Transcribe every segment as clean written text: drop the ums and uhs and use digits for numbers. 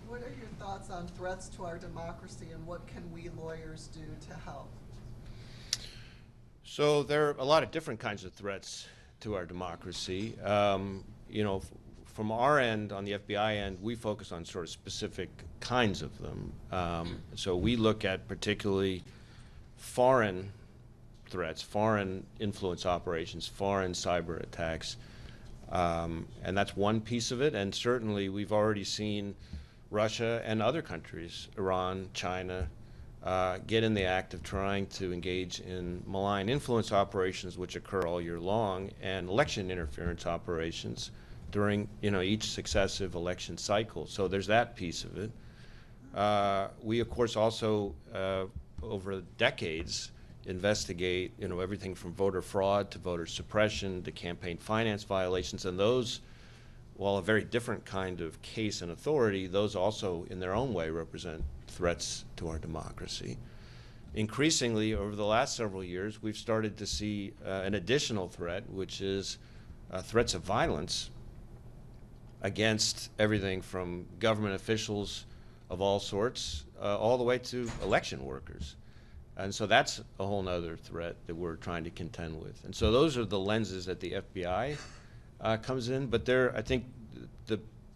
What are your thoughts on threats to our democracy, and what can we lawyers do to help? So there are a lot of different kinds of threats to our democracy. From our end, on the FBI end, we focus on sort of specific kinds of them. So we look at particularly foreign threats, foreign influence operations, foreign cyber attacks, and that's one piece of it. And certainly we've already seen Russia and other countries, Iran, China, get in the act of trying to engage in malign influence operations, which occur all year long, and election interference operations during each successive election cycle. So there's that piece of it. We of course also over decades investigate everything from voter fraud to voter suppression to campaign finance violations, and those, while a very different kind of case and authority, those also in their own way represent threats to our democracy. Increasingly, over the last several years, we've started to see an additional threat, which is threats of violence against everything from government officials of all sorts all the way to election workers. And so that's a whole nother threat that we're trying to contend with. And so those are the lenses that the FBI comes in. But I think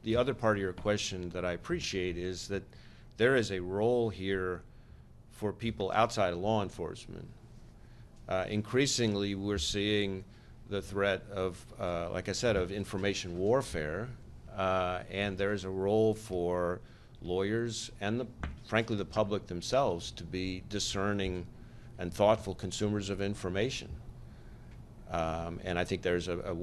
the other part of your question that I appreciate is that there is a role here for people outside of law enforcement. Increasingly, we're seeing the threat of, like I said, of information warfare, and there's a role for lawyers and, frankly, the public themselves to be discerning and thoughtful consumers of information. And I think there's a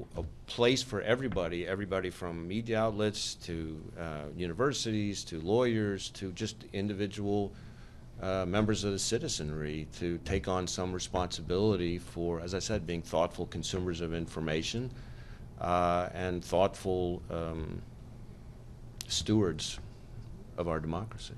place for everybody from media outlets to universities to lawyers to just individual members of the citizenry to take on some responsibility for, as I said, being thoughtful consumers of information and thoughtful stewards of our democracy.